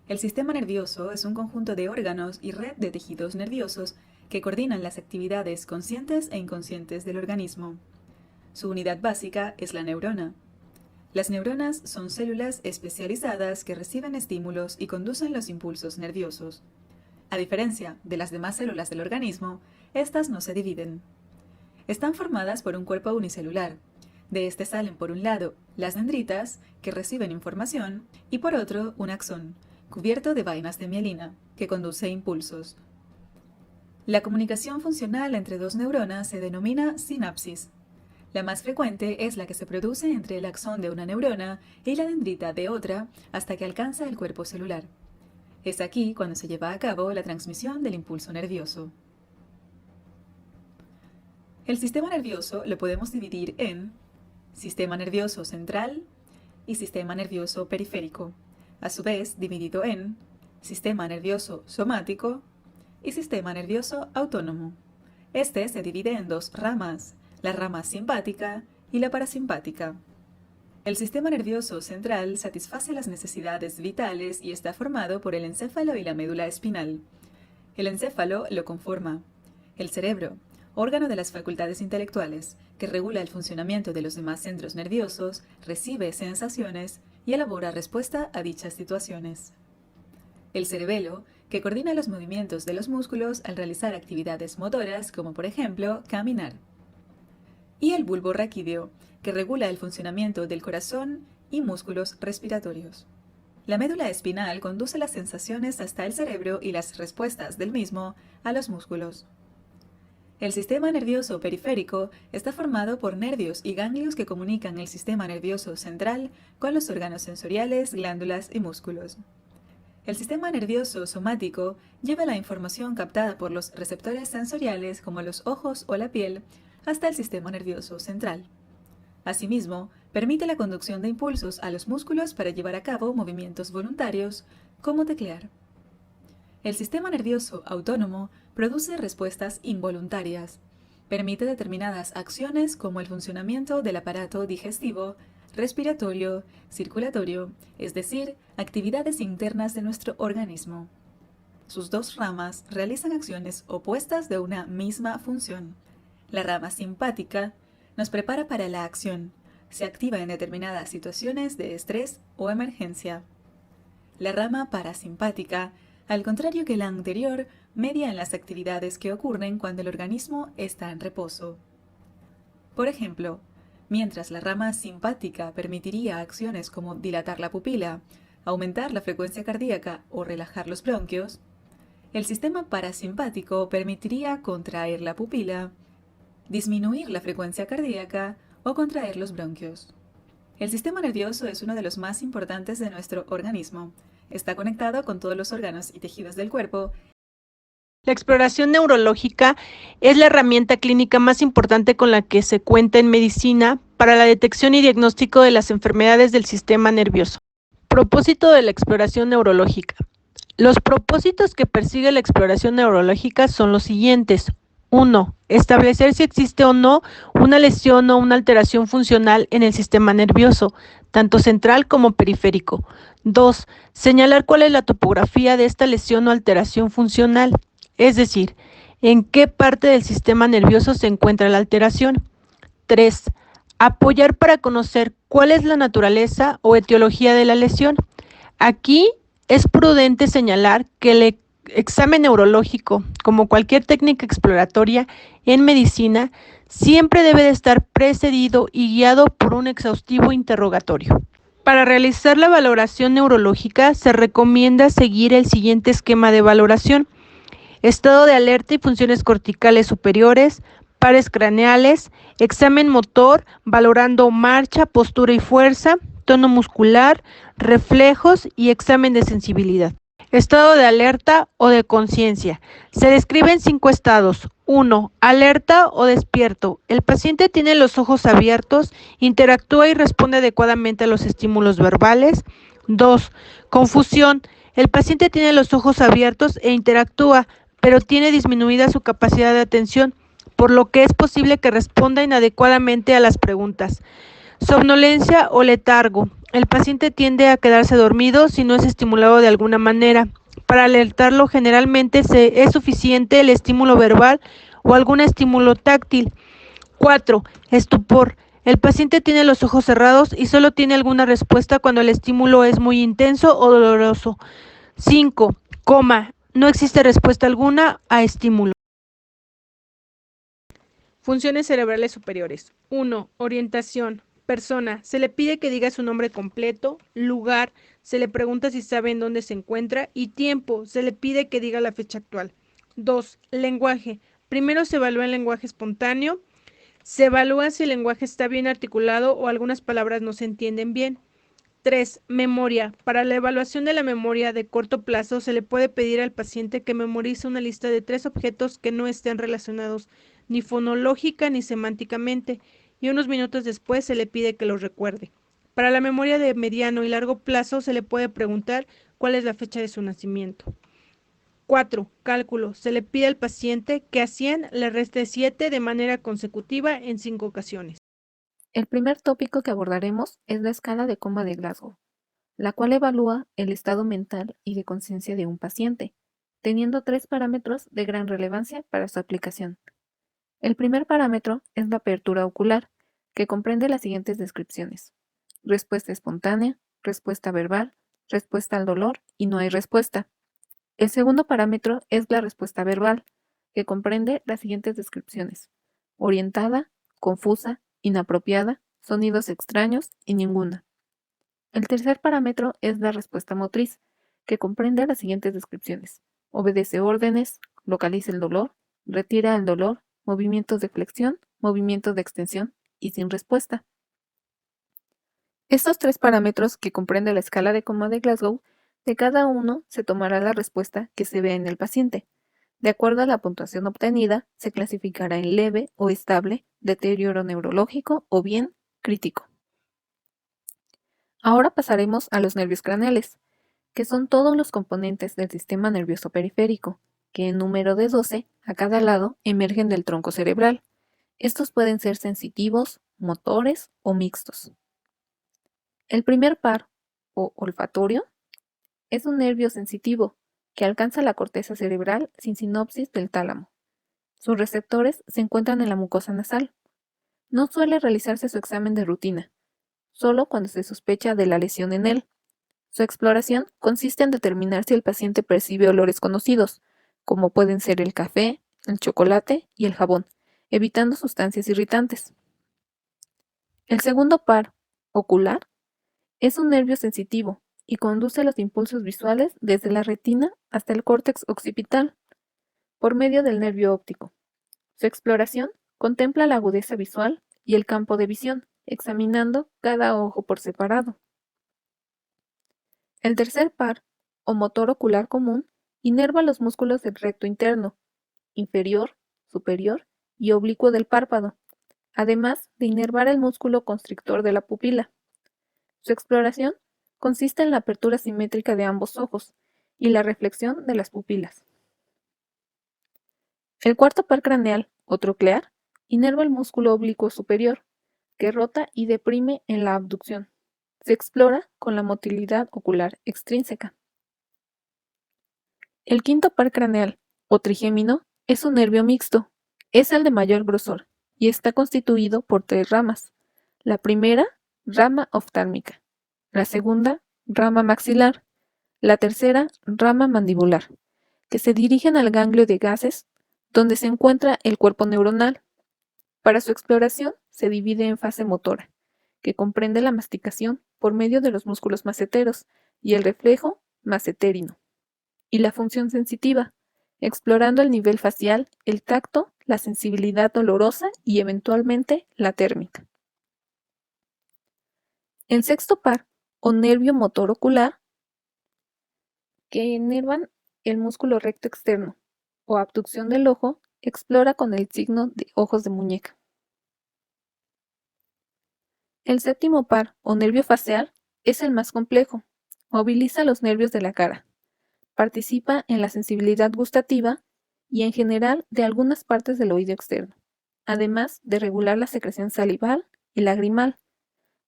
El sistema nervioso es un conjunto de órganos y red de tejidos nerviosos que coordinan las actividades conscientes e inconscientes del organismo. Su unidad básica es la neurona. Las neuronas son células especializadas que reciben estímulos y conducen los impulsos nerviosos. A diferencia de las demás células del organismo, estas no se dividen. Están formadas por un cuerpo unicelular. De este salen por un lado las dendritas, que reciben información, y por otro un axón, cubierto de vainas de mielina, que conduce impulsos. La comunicación funcional entre dos neuronas se denomina sinapsis. La más frecuente es la que se produce entre el axón de una neurona y la dendrita de otra hasta que alcanza el cuerpo celular. Es aquí cuando se lleva a cabo la transmisión del impulso nervioso. El sistema nervioso lo podemos dividir en sistema nervioso central y sistema nervioso periférico, a su vez dividido en sistema nervioso somático y sistema nervioso autónomo. Este se divide en dos ramas, la rama simpática y la parasimpática. El sistema nervioso central satisface las necesidades vitales y está formado por el encéfalo y la médula espinal. El encéfalo lo conforma el cerebro, órgano de las facultades intelectuales, que regula el funcionamiento de los demás centros nerviosos, recibe sensaciones y elabora respuesta a dichas situaciones. El cerebelo, que coordina los movimientos de los músculos al realizar actividades motoras, como por ejemplo caminar. Y el bulbo raquídeo, que regula el funcionamiento del corazón y músculos respiratorios. La médula espinal conduce las sensaciones hasta el cerebro y las respuestas del mismo a los músculos. El sistema nervioso periférico está formado por nervios y ganglios que comunican el sistema nervioso central con los órganos sensoriales, glándulas y músculos. El sistema nervioso somático lleva la información captada por los receptores sensoriales como los ojos o la piel hasta el sistema nervioso central. Asimismo, permite la conducción de impulsos a los músculos para llevar a cabo movimientos voluntarios, como teclear. El sistema nervioso autónomo produce respuestas involuntarias. Permite determinadas acciones como el funcionamiento del aparato digestivo, respiratorio, circulatorio, es decir, actividades internas de nuestro organismo. Sus dos ramas realizan acciones opuestas de una misma función. La rama simpática nos prepara para la acción. Se activa en determinadas situaciones de estrés o emergencia. La rama parasimpática, al contrario que la anterior, media en las actividades que ocurren cuando el organismo está en reposo. Por ejemplo, mientras la rama simpática permitiría acciones como dilatar la pupila, aumentar la frecuencia cardíaca o relajar los bronquios, el sistema parasimpático permitiría contraer la pupila, disminuir la frecuencia cardíaca o contraer los bronquios. El sistema nervioso es uno de los más importantes de nuestro organismo. Está conectado con todos los órganos y tejidos del cuerpo. La exploración neurológica es la herramienta clínica más importante con la que se cuenta en medicina para la detección y diagnóstico de las enfermedades del sistema nervioso. Propósito de la exploración neurológica. Los propósitos que persigue la exploración neurológica son los siguientes. 1. Establecer si existe o no una lesión o una alteración funcional en el sistema nervioso, tanto central como periférico. 2. Señalar cuál es la topografía de esta lesión o alteración funcional, es decir, en qué parte del sistema nervioso se encuentra la alteración. 3. Apoyar para conocer cuál es la naturaleza o etiología de la lesión. Aquí es prudente señalar que el examen neurológico, como cualquier técnica exploratoria en medicina, siempre debe de estar precedido y guiado por un exhaustivo interrogatorio. Para realizar la valoración neurológica se recomienda seguir el siguiente esquema de valoración: estado de alerta y funciones corticales superiores, pares craneales, examen motor, valorando marcha, postura y fuerza, tono muscular, reflejos y examen de sensibilidad. Estado de alerta o de conciencia. Se describen 5 estados. 1. Alerta o despierto. El paciente tiene los ojos abiertos, interactúa y responde adecuadamente a los estímulos verbales. 2. Confusión. El paciente tiene los ojos abiertos e interactúa, pero tiene disminuida su capacidad de atención, por lo que es posible que responda inadecuadamente a las preguntas. Somnolencia o letargo. El paciente tiende a quedarse dormido si no es estimulado de alguna manera. Para alertarlo generalmente es suficiente el estímulo verbal o algún estímulo táctil. 4. Estupor. El paciente tiene los ojos cerrados y solo tiene alguna respuesta cuando el estímulo es muy intenso o doloroso. 5. Coma. No existe respuesta alguna a estímulo. Funciones cerebrales superiores. 1. Orientación. Persona. Se le pide que diga su nombre completo. Lugar. Se le pregunta si sabe en dónde se encuentra. Y tiempo. Se le pide que diga la fecha actual. 2. Lenguaje. Primero se evalúa el lenguaje espontáneo. Se evalúa si el lenguaje está bien articulado o algunas palabras no se entienden bien. 3. Memoria. Para la evaluación de la memoria de corto plazo se le puede pedir al paciente que memorice una lista de 3 objetos que no estén relacionados ni fonológica ni semánticamente y unos minutos después se le pide que los recuerde. Para la memoria de mediano y largo plazo se le puede preguntar cuál es la fecha de su nacimiento. 4. Cálculo. Se le pide al paciente que a 100 le reste 7 de manera consecutiva en 5 ocasiones. El primer tópico que abordaremos es la escala de coma de Glasgow, la cual evalúa el estado mental y de conciencia de un paciente, teniendo 3 parámetros de gran relevancia para su aplicación. El primer parámetro es la apertura ocular, que comprende las siguientes descripciones: respuesta espontánea, respuesta verbal, respuesta al dolor y no hay respuesta. El segundo parámetro es la respuesta verbal, que comprende las siguientes descripciones: orientada, confusa, inapropiada, sonidos extraños y ninguna. El tercer parámetro es la respuesta motriz, que comprende las siguientes descripciones: obedece órdenes, localiza el dolor, retira el dolor, movimientos de flexión, movimientos de extensión y sin respuesta. Estos 3 parámetros que comprende la escala de coma de Glasgow, de cada uno se tomará la respuesta que se ve en el paciente. De acuerdo a la puntuación obtenida, se clasificará en leve o estable, deterioro neurológico o bien crítico. Ahora pasaremos a los nervios craneales, que son todos los componentes del sistema nervioso periférico, que en número de 12 a cada lado emergen del tronco cerebral. Estos pueden ser sensitivos, motores o mixtos. El primer par, o olfatorio, es un nervio sensitivo que alcanza la corteza cerebral sin sinapsis del tálamo. Sus receptores se encuentran en la mucosa nasal. No suele realizarse su examen de rutina, solo cuando se sospecha de la lesión en él. Su exploración consiste en determinar si el paciente percibe olores conocidos, como pueden ser el café, el chocolate y el jabón, evitando sustancias irritantes. El segundo par, ocular, es un nervio sensitivo y conduce los impulsos visuales desde la retina hasta el córtex occipital, por medio del nervio óptico. Su exploración contempla la agudeza visual y el campo de visión, examinando cada ojo por separado. El tercer par, o motor ocular común, inerva los músculos del recto interno, inferior, superior y oblicuo del párpado, además de inervar el músculo constrictor de la pupila. Su exploración consiste en la apertura simétrica de ambos ojos y la reflexión de las pupilas. El cuarto par craneal, o troclear, inerva el músculo oblicuo superior, que rota y deprime en la abducción. Se explora con la motilidad ocular extrínseca. El quinto par craneal, o trigémino, es un nervio mixto. Es el de mayor grosor y está constituido por 3 ramas. La primera, rama oftálmica. La segunda, rama maxilar. La tercera, rama mandibular, que se dirigen al ganglio de gases, donde se encuentra el cuerpo neuronal. Para su exploración se divide en fase motora, que comprende la masticación por medio de los músculos maceteros y el reflejo macetérino, y la función sensitiva, explorando el nivel facial, el tacto, la sensibilidad dolorosa y eventualmente la térmica. El sexto par, o nervio motor ocular, que inervan el músculo recto externo, o abducción del ojo, explora con el signo de ojos de muñeca. El séptimo par, o nervio facial, es el más complejo. Moviliza los nervios de la cara. Participa en la sensibilidad gustativa y en general de algunas partes del oído externo, además de regular la secreción salival y lagrimal.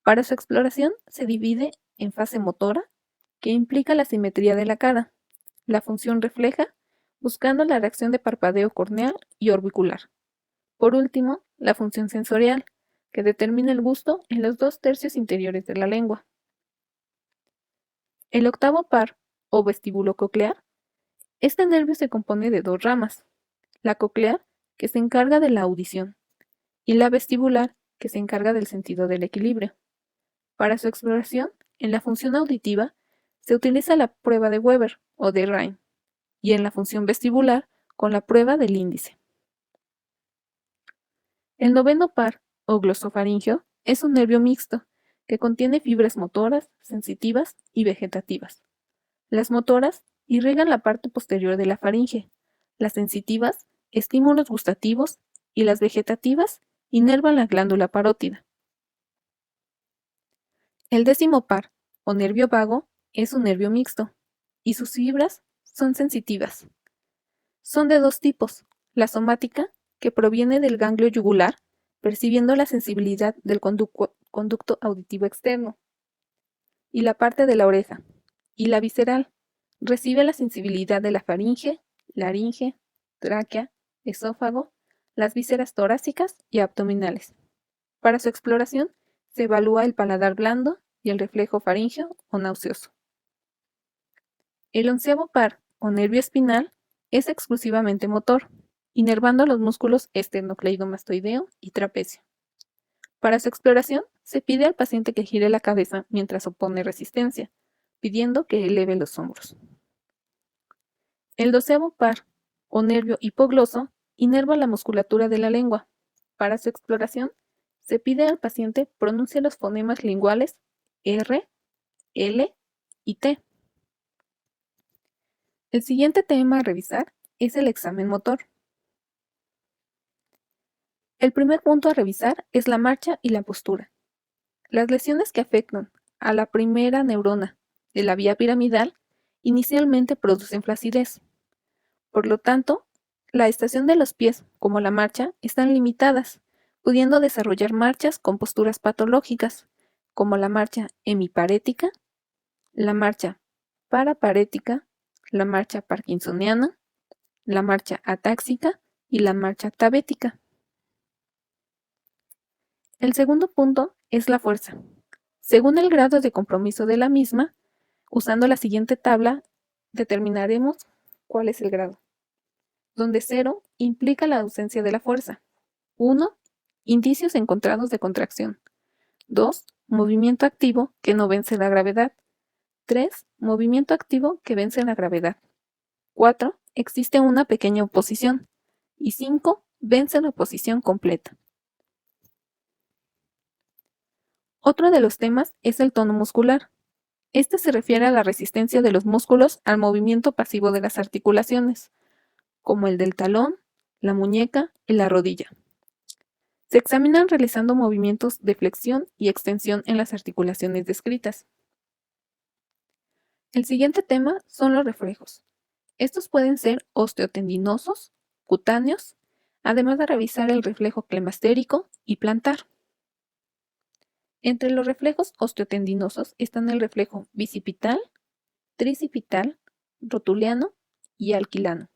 Para su exploración se divide en fase motora, que implica la simetría de la cara, la función refleja, buscando la reacción de parpadeo corneal y orbicular. Por último, la función sensorial, que determina el gusto en los 2/3 interiores de la lengua. El octavo par, o vestíbulo coclear, este nervio se compone de 2 ramas, la coclear, que se encarga de la audición, y la vestibular, que se encarga del sentido del equilibrio. Para su exploración, en la función auditiva, se utiliza la prueba de Weber, o de Rhine, y en la función vestibular, con la prueba del índice. El noveno par, o glosofaringeo, es un nervio mixto, que contiene fibras motoras, sensitivas y vegetativas. Las motoras irrigan la parte posterior de la faringe, las sensitivas, estímulos gustativos, y las vegetativas inervan la glándula parótida. El décimo par, o nervio vago, es un nervio mixto, y sus fibras son sensitivas. Son de 2 tipos, la somática, que proviene del ganglio yugular, percibiendo la sensibilidad del conducto auditivo externo, y la parte de la oreja, y la visceral, recibe la sensibilidad de la faringe, laringe, tráquea, esófago, las vísceras torácicas y abdominales. Para su exploración, se evalúa el paladar blando y el reflejo faríngeo o nauseoso. El 11º par, o nervio espinal, es exclusivamente motor, inervando los músculos esternocleidomastoideo y trapecio. Para su exploración, se pide al paciente que gire la cabeza mientras opone resistencia, pidiendo que eleve los hombros. El 12º par, o nervio hipogloso, inerva la musculatura de la lengua. Para su exploración, se pide al paciente pronuncie los fonemas linguales R, L y T. El siguiente tema a revisar es el examen motor. El primer punto a revisar es la marcha y la postura. Las lesiones que afectan a la primera neurona de la vía piramidal inicialmente producen flacidez. Por lo tanto, la estación de los pies, como la marcha, están limitadas, pudiendo desarrollar marchas con posturas patológicas, como la marcha hemiparética, la marcha paraparética, la marcha parkinsoniana, la marcha atáxica y la marcha tabética. El segundo punto es la fuerza. Según el grado de compromiso de la misma, usando la siguiente tabla, determinaremos cuál es el grado, donde 0 implica la ausencia de la fuerza. 1. Indicios encontrados de contracción. 2. Movimiento activo que no vence la gravedad. 3. Movimiento activo que vence la gravedad. 4. Existe una pequeña oposición. Y 5. Vence la oposición completa. Otro de los temas es el tono muscular. Este se refiere a la resistencia de los músculos al movimiento pasivo de las articulaciones, como el del talón, la muñeca y la rodilla. Se examinan realizando movimientos de flexión y extensión en las articulaciones descritas. El siguiente tema son los reflejos. Estos pueden ser osteotendinosos, cutáneos, además de revisar el reflejo clemastérico y plantar. Entre los reflejos osteotendinosos están el reflejo bicipital, tricipital, rotuliano y alquilano.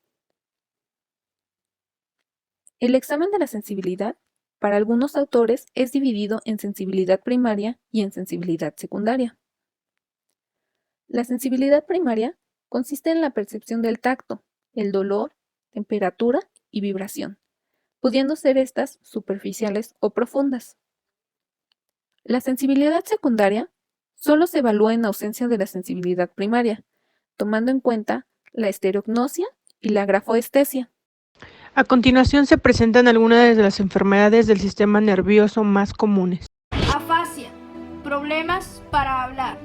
El examen de la sensibilidad, para algunos autores, es dividido en sensibilidad primaria y en sensibilidad secundaria. La sensibilidad primaria consiste en la percepción del tacto, el dolor, temperatura y vibración, pudiendo ser estas superficiales o profundas. La sensibilidad secundaria solo se evalúa en ausencia de la sensibilidad primaria, tomando en cuenta la estereognosia y la grafoestesia. A continuación se presentan algunas de las enfermedades del sistema nervioso más comunes. Afasia, problemas para hablar.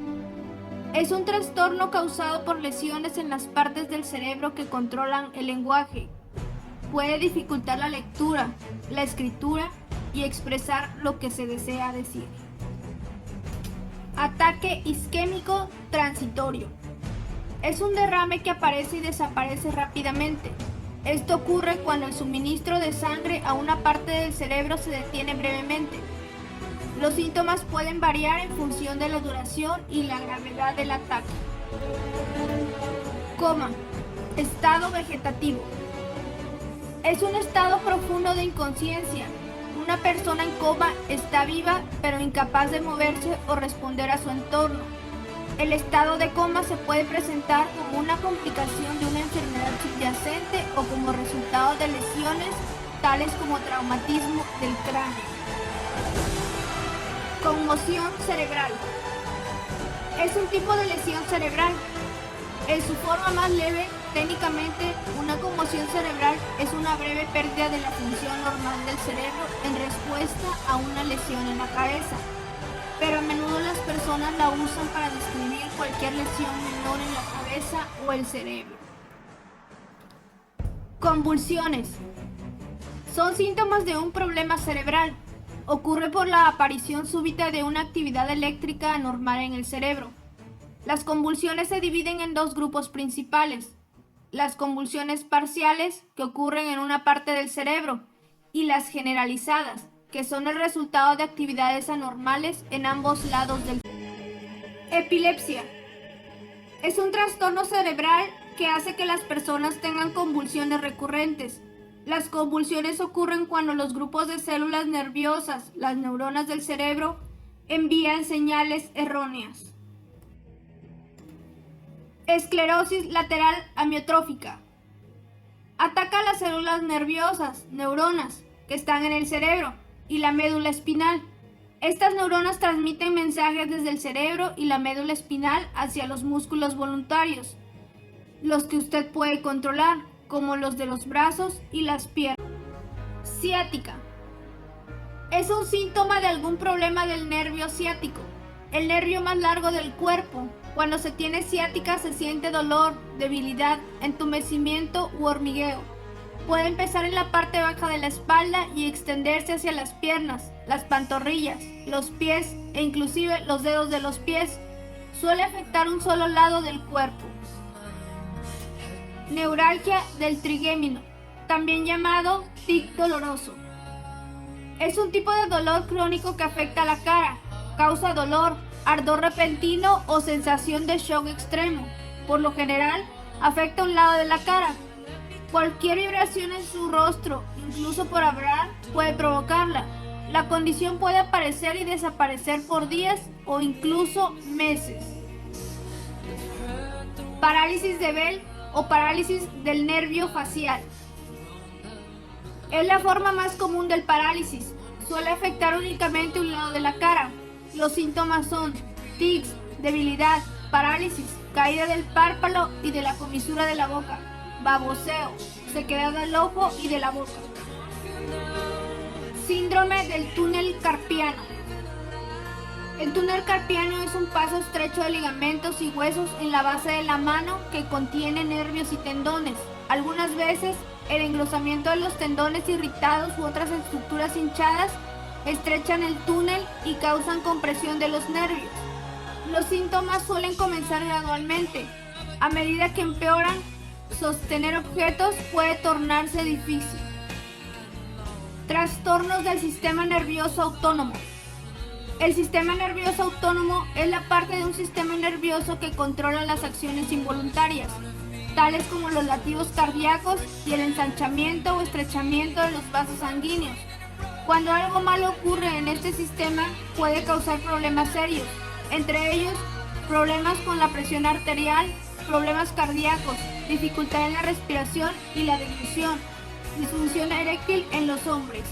Es un trastorno causado por lesiones en las partes del cerebro que controlan el lenguaje. Puede dificultar la lectura, la escritura y expresar lo que se desea decir. Ataque isquémico transitorio. Es un derrame que aparece y desaparece rápidamente. Esto ocurre cuando el suministro de sangre a una parte del cerebro se detiene brevemente. Los síntomas pueden variar en función de la duración y la gravedad del ataque. Coma. Estado vegetativo. Es un estado profundo de inconsciencia. Una persona en coma está viva, pero incapaz de moverse o responder a su entorno. El estado de coma se puede presentar como una complicación de una enfermedad subyacente o como resultado de lesiones, tales como traumatismo del cráneo. Conmoción cerebral. Es un tipo de lesión cerebral. En su forma más leve, técnicamente, una conmoción cerebral es una breve pérdida de la función normal del cerebro en respuesta a una lesión en la cabeza, pero a menudo las personas la usan para describir cualquier lesión menor en la cabeza o el cerebro. Convulsiones. Son síntomas de un problema cerebral. Ocurre por la aparición súbita de una actividad eléctrica anormal en el cerebro. Las convulsiones se dividen en dos grupos principales: las convulsiones parciales, que ocurren en una parte del cerebro, y las generalizadas, que son el resultado de actividades anormales en ambos lados del cerebro. Epilepsia. Es un trastorno cerebral que hace que las personas tengan convulsiones recurrentes. Las convulsiones ocurren cuando los grupos de células nerviosas, las neuronas del cerebro, envían señales erróneas. Esclerosis lateral amiotrófica. Ataca las células nerviosas, neuronas, que están en el cerebro, y la médula espinal. Estas neuronas transmiten mensajes desde el cerebro y la médula espinal hacia los músculos voluntarios, los que usted puede controlar, como los de los brazos y las piernas. Ciática. Es un síntoma de algún problema del nervio ciático, el nervio más largo del cuerpo. Cuando se tiene ciática se siente dolor, debilidad, entumecimiento u hormigueo. Puede empezar en la parte baja de la espalda y extenderse hacia las piernas, las pantorrillas, los pies e inclusive los dedos de los pies. Suele afectar un solo lado del cuerpo. Neuralgia del trigémino, también llamado tic doloroso. Es un tipo de dolor crónico que afecta a la cara. Causa dolor, ardor repentino o sensación de shock extremo. Por lo general, afecta un lado de la cara. Cualquier vibración en su rostro, incluso por hablar, puede provocarla. La condición puede aparecer y desaparecer por días o incluso meses. Parálisis de Bell o parálisis del nervio facial. Es la forma más común del parálisis. Suele afectar únicamente un lado de la cara. Los síntomas son tics, debilidad, parálisis, caída del párpado y de la comisura de la boca, baboseo, sequedad del ojo y de la boca. Síndrome del túnel carpiano. El túnel carpiano es un paso estrecho de ligamentos y huesos en la base de la mano que contiene nervios y tendones. Algunas veces, el engrosamiento de los tendones irritados u otras estructuras hinchadas estrechan el túnel y causan compresión de los nervios. Los síntomas suelen comenzar gradualmente. A medida que empeoran, sostener objetos puede tornarse difícil. Trastornos del sistema nervioso autónomo. El sistema nervioso autónomo es la parte de un sistema nervioso que controla las acciones involuntarias, tales como los latidos cardíacos y el ensanchamiento o estrechamiento de los vasos sanguíneos. Cuando algo malo ocurre en este sistema, puede causar problemas serios, entre ellos problemas con la presión arterial, problemas cardíacos, dificultad en la respiración y la deglución, disfunción eréctil en los hombres.